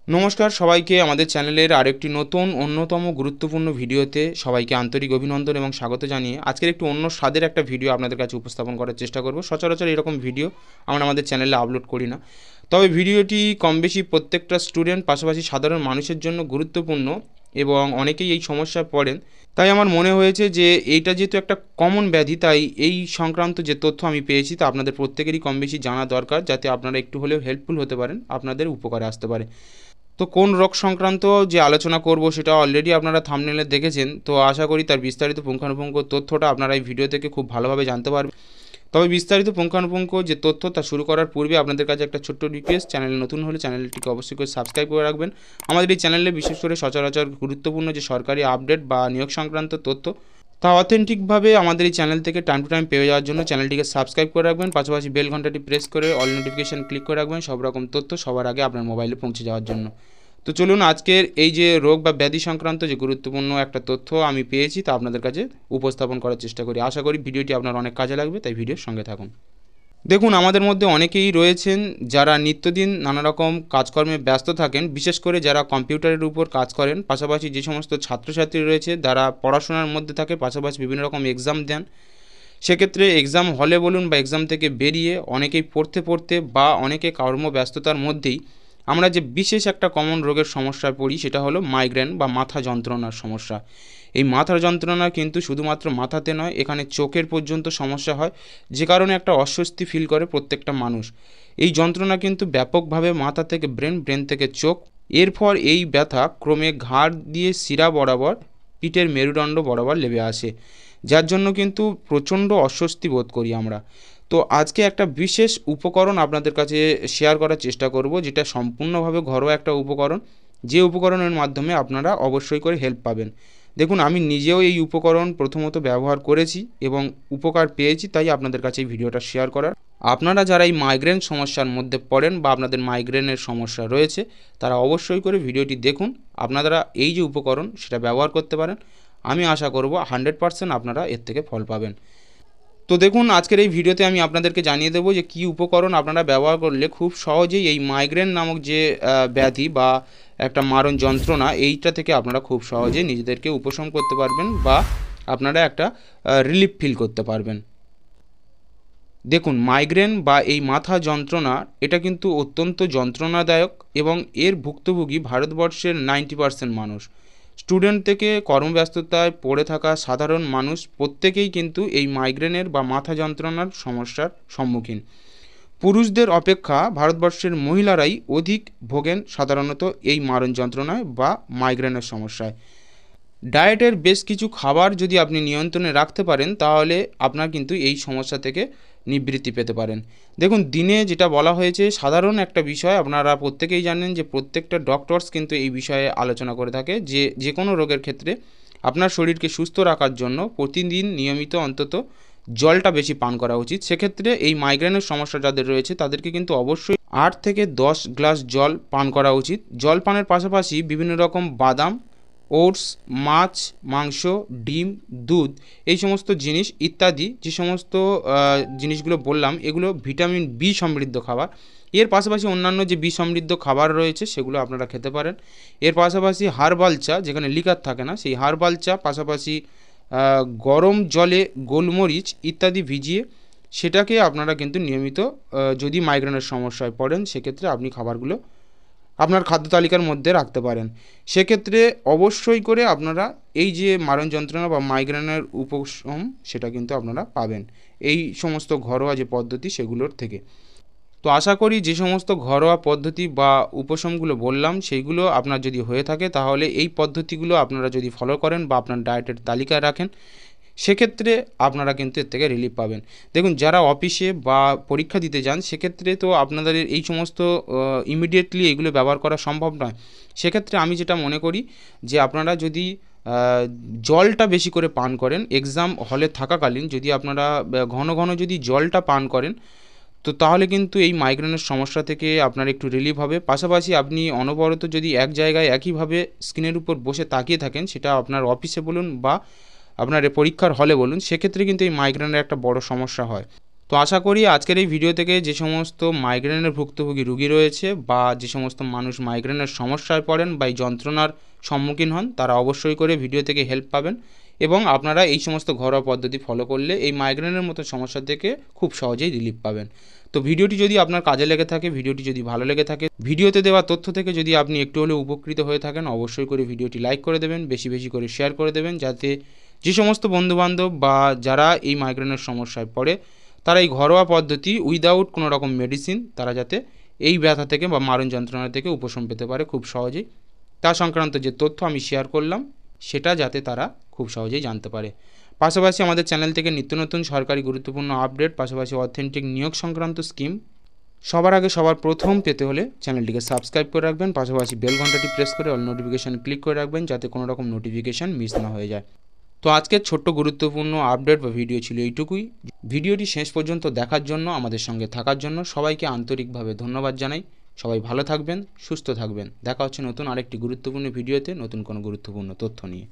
নমস্কার সবাইকে আমাদের চ্যানেলের আরেকটি নতুন অন্যতম গুরুত্বপূর্ণ ভিডিওতে সবাইকে আন্তরিক অভিনন্দন এবং স্বাগত জানিয়ে আজকের একটু অন্য স্বাদের একটা ভিডিও আপনাদের কাছে উপস্থাপন করার চেষ্টা করব। সচরাচর এরকম ভিডিও আমরা আমাদের চ্যানেলে আপলোড করি না, তবে ভিডিওটি কম বেশি প্রত্যেকটা স্টুডেন্ট পাশাপাশি সাধারণ মানুষের জন্য গুরুত্বপূর্ণ এবং অনেকেই এই সমস্যায় পড়েন। তাই আমার মনে হয়েছে যে এইটা যেহেতু একটা কমন ব্যাধি, তাই এই সংক্রান্ত যে তথ্য আমি পেয়েছি তা আপনাদের প্রত্যেকেরই কম বেশি জানা দরকার, যাতে আপনারা একটু হলেও হেল্পফুল হতে পারেন, আপনাদের উপকারে আসতে পারে। তো কোন রোগ সংক্রান্ত যে আলোচনা করব সেটা অলরেডি আপনারা থাম্বনেলে দেখেছেন, তো আশা করি তার বিস্তারিত পুঙ্খানুপুঙ্খ তথ্যটা আপনারা এই ভিডিও থেকে খুব ভালোভাবে জানতে পারবেন। তবে বিস্তারিত পুঙ্খানুপুঙ্খ যে তথ্য তা শুরু করার পূর্বে আপনাদের কাছে একটা ছোট্ট রিকোয়েস্ট, চ্যানেলে নতুন হলে চ্যানেলটিকে অবশ্যই করে সাবস্ক্রাইব করে রাখবেন। আমাদের এই চ্যানেলে বিশেষ করে সচরাচর গুরুত্বপূর্ণ যে সরকারি আপডেট বা নিয়োগ সংক্রান্ত তথ্য তা অথেন্টিকভাবে আমাদের এই চ্যানেল থেকে টাইম টু টাইম পেয়ে যাওয়ার জন্য চ্যানেলটিকে সাবস্ক্রাইব করে রাখবেন, পাশাপাশি বেল ঘন্টাটি প্রেস করে অল নোটিফিকেশান ক্লিক করে রাখবেন সব রকম তথ্য সবার আগে আপনার মোবাইলে পৌঁছে যাওয়ার জন্য। তো চলুন আজকের এই যে রোগ বা ব্যাধি সংক্রান্ত যে গুরুত্বপূর্ণ একটা তথ্য আমি পেয়েছি তা আপনাদের কাছে উপস্থাপন করার চেষ্টা করি। আশা করি ভিডিওটি আপনার অনেক কাজে লাগবে, তাই ভিডিওর সঙ্গে থাকুন। দেখুন, আমাদের মধ্যে অনেকেই রয়েছেন যারা নিত্যদিন নানা রকম কাজকর্মে ব্যস্ত থাকেন, বিশেষ করে যারা কম্পিউটারের উপর কাজ করেন, পাশাপাশি যে সমস্ত ছাত্রছাত্রী রয়েছে যারা পড়াশোনার মধ্যে থাকে, পাশাপাশি বিভিন্ন রকম এক্সাম দেন। সেক্ষেত্রে এক্সাম হলে বলুন বা এক্সাম থেকে বেরিয়ে অনেকেই পড়তে পড়তে বা অনেকে কর্মব্যস্ততার মধ্যেই আমরা যে বিশেষ একটা কমন রোগের সমস্যায় পড়ি সেটা হলো মাইগ্রেন বা মাথা যন্ত্রণার সমস্যা। এই মাথার যন্ত্রণা কিন্তু শুধুমাত্র মাথাতে নয়, এখানে চোখের পর্যন্ত সমস্যা হয়, যে কারণে একটা অস্বস্তি ফিল করে প্রত্যেকটা মানুষ। এই যন্ত্রণা কিন্তু ব্যাপকভাবে মাথা থেকে ব্রেন, ব্রেন থেকে চোখ, এরপর এই ব্যথা ক্রমে ঘাড় দিয়ে শিরা বরাবর পিঠের মেরুদণ্ড বরাবর লেবে আসে, যার জন্য কিন্তু প্রচণ্ড অস্বস্তি বোধ করি আমরা। তো আজকে একটা বিশেষ উপকরণ আপনাদের কাছে শেয়ার করার চেষ্টা করব, যেটা সম্পূর্ণভাবে ঘরোয়া একটা উপকরণ, যে উপকরণের মাধ্যমে আপনারা অবশ্যই করে হেল্প পাবেন। দেখুন, আমি নিজেও এই উপকরণ প্রথমত ব্যবহার করেছি এবং উপকার পেয়েছি, তাই আপনাদের কাছে এই ভিডিওটা শেয়ার করার। আপনারা যারা এই মাইগ্রেন সমস্যার মধ্যে পড়েন বা আপনাদের মাইগ্রেনের সমস্যা রয়েছে, তারা অবশ্যই করে ভিডিওটি দেখুন, আপনারা এই যে উপকরণ সেটা ব্যবহার করতে পারেন। আমি আশা করব 100% আপনারা এর থেকে ফল পাবেন। তো দেখুন, আজকের এই ভিডিওতে আমি আপনাদেরকে জানিয়ে দেবো যে কী উপকরণ আপনারা ব্যবহার করলে খুব সহজেই এই মাইগ্রেন নামক যে ব্যাধি বা একটা মারণ যন্ত্রণা, এইটা থেকে আপনারা খুব সহজেই নিজেদেরকে উপশম করতে পারবেন বা আপনারা একটা রিলিফ ফিল করতে পারবেন। দেখুন, মাইগ্রেন বা এই মাথা যন্ত্রণা এটা কিন্তু অত্যন্ত যন্ত্রণাদায়ক এবং এর ভুক্তভোগী ভারতবর্ষের 90% মানুষ। স্টুডেন্ট থেকে কর্মব্যস্ততায় পড়ে থাকা সাধারণ মানুষ প্রত্যেকেই কিন্তু এই মাইগ্রেনের বা মাথা যন্ত্রণার সমস্যার সম্মুখীন। পুরুষদের অপেক্ষা ভারতবর্ষের মহিলারাই অধিক ভোগেন সাধারণত এই মারণ যন্ত্রণায় বা মাইগ্রেনের সমস্যায়। ডায়েটের বেশ কিছু খাবার যদি আপনি নিয়ন্ত্রণে রাখতে পারেন, তাহলে আপনার কিন্তু এই সমস্যা থেকে নিবৃত্তি পেতে পারেন। দেখুন, দিনে যেটা বলা হয়েছে সাধারণ একটা বিষয়, আপনারা প্রত্যেকেই জানেন যে প্রত্যেকটা ডক্টরস কিন্তু এই বিষয়ে আলোচনা করে থাকে যে যে কোনো রোগের ক্ষেত্রে আপনার শরীরকে সুস্থ রাখার জন্য প্রতিদিন নিয়মিত অন্তত জলটা বেশি পান করা উচিত। সেক্ষেত্রে এই মাইগ্রেনের সমস্যা যাদের রয়েছে তাদেরকে কিন্তু অবশ্যই 8 থেকে 10 গ্লাস জল পান করা উচিত। জল পানের পাশাপাশি বিভিন্ন রকম বাদাম, ওটস, মাছ, মাংস, ডিম, দুধ, এই সমস্ত জিনিস ইত্যাদি যে সমস্ত জিনিসগুলো বললাম, এগুলো ভিটামিন বি সমৃদ্ধ খাবার। এর পাশাপাশি অন্যান্য যে বি সমৃদ্ধ খাবার রয়েছে সেগুলো আপনারা খেতে পারেন। এর পাশাপাশি হার্বাল চা, যেখানে লিকার থাকে না, সেই হার্বাল চা, পাশাপাশি গরম জলে গোলমরিচ ইত্যাদি ভিজিয়ে সেটাকে আপনারা কিন্তু নিয়মিত, যদি মাইগ্রেনের সমস্যায় পড়েন সেক্ষেত্রে আপনি খাবারগুলো আপনার খাদ্য তালিকার মধ্যে রাখতে পারেন। সেক্ষেত্রে অবশ্যই করে আপনারা এই যে মারণ যন্ত্রণা বা মাইগ্রেনের উপশম সেটা কিন্তু আপনারা পাবেন এই সমস্ত ঘরোয়া যে পদ্ধতি সেগুলোর থেকে। তো আশা করি যে সমস্ত ঘরোয়া পদ্ধতি বা উপশমগুলো বললাম সেইগুলো আপনার যদি হয়ে থাকে, তাহলে এই পদ্ধতিগুলো আপনারা যদি ফলো করেন বা আপনার ডায়েটের তালিকায় রাখেন, সেক্ষেত্রে আপনারা কিন্তু এর থেকে রিলিফ পাবেন। দেখুন, যারা অফিসে বা পরীক্ষা দিতে যান সেক্ষেত্রে তো আপনাদের এই সমস্ত ইমিডিয়েটলি এগুলো ব্যবহার করা সম্ভব নয়। সেক্ষেত্রে আমি যেটা মনে করি যে আপনারা যদি জলটা বেশি করে পান করেন, এক্সাম হলে থাকাকালীন যদি আপনারা ঘন ঘন যদি জলটা পান করেন, তো তাহলে কিন্তু এই মাইগ্রেনের সমস্যা থেকে আপনার একটু রিলিফ হবে। পাশাপাশি আপনি অনবরত যদি এক জায়গায় একইভাবে স্ক্রিনের উপর বসে তাকিয়ে থাকেন, সেটা আপনার অফিসে বলুন বা আপনার পরীক্ষার হলে বলুন, সেক্ষেত্রে কিন্তু এই মাইগ্রেনের একটা বড় সমস্যা হয়। তো আশা করি আজকের এই ভিডিও থেকে যে সমস্ত মাইগ্রেনের ভুক্তভোগী রোগী রয়েছে বা যে সমস্ত মানুষ মাইগ্রেনের সমস্যায় পড়েন বা এই যন্ত্রণার সম্মুখীন হন, তারা অবশ্যই করে ভিডিও থেকে হেল্প পাবেন এবং আপনারা এই সমস্ত ঘরোয়া পদ্ধতি ফলো করলে এই মাইগ্রেনের মতো সমস্যা থেকে খুব সহজেই রিলিফ পাবেন। তো ভিডিওটি যদি আপনার কাজে লেগে থাকে, ভিডিওটি যদি ভালো লেগে থাকে, ভিডিওতে দেওয়া তথ্য থেকে যদি আপনি একটু হলেও উপকৃত হয়ে থাকেন, অবশ্যই করে ভিডিওটি লাইক করে দেবেন, বেশি বেশি করে শেয়ার করে দেবেন, যাতে যে সমস্ত বন্ধুবান্ধব বা যারা এই মাইগ্রেনের সমস্যায় পড়ে তারা এই ঘরোয়া পদ্ধতি উইদাউট কোনো রকম মেডিসিন তারা যাতে এই ব্যথা থেকে বা মারণ যন্ত্রণা থেকে উপশম পেতে পারে খুব সহজেই। তা সংক্রান্ত যে তথ্য আমি শেয়ার করলাম সেটা যাতে তারা খুব সহজেই জানতে পারে। পাশাপাশি আমাদের চ্যানেল থেকে নিত্য নতুন সরকারি গুরুত্বপূর্ণ আপডেট, পাশাপাশি অথেন্টিক নিয়োগ সংক্রান্ত স্কিম সবার আগে সবার প্রথম পেতে হলে চ্যানেলটিকে সাবস্ক্রাইব করে রাখবেন, পাশাপাশি বেল ঘন্টাটি প্রেস করে অল নোটিফিকেশান ক্লিক করে রাখবেন যাতে কোনো রকম নোটিফিকেশান মিস না হয়ে যায়। তো আজকের ছোট্ট গুরুত্বপূর্ণ আপডেট বা ভিডিও ছিল এইটুকুই। ভিডিওটি শেষ পর্যন্ত দেখার জন্য, আমাদের সঙ্গে থাকার জন্য সবাইকে আন্তরিকভাবে ধন্যবাদ জানাই। সবাই ভালো থাকবেন, সুস্থ থাকবেন। দেখা হচ্ছে নতুন আরেকটি গুরুত্বপূর্ণ ভিডিওতে নতুন কোনো গুরুত্বপূর্ণ তথ্য নিয়ে।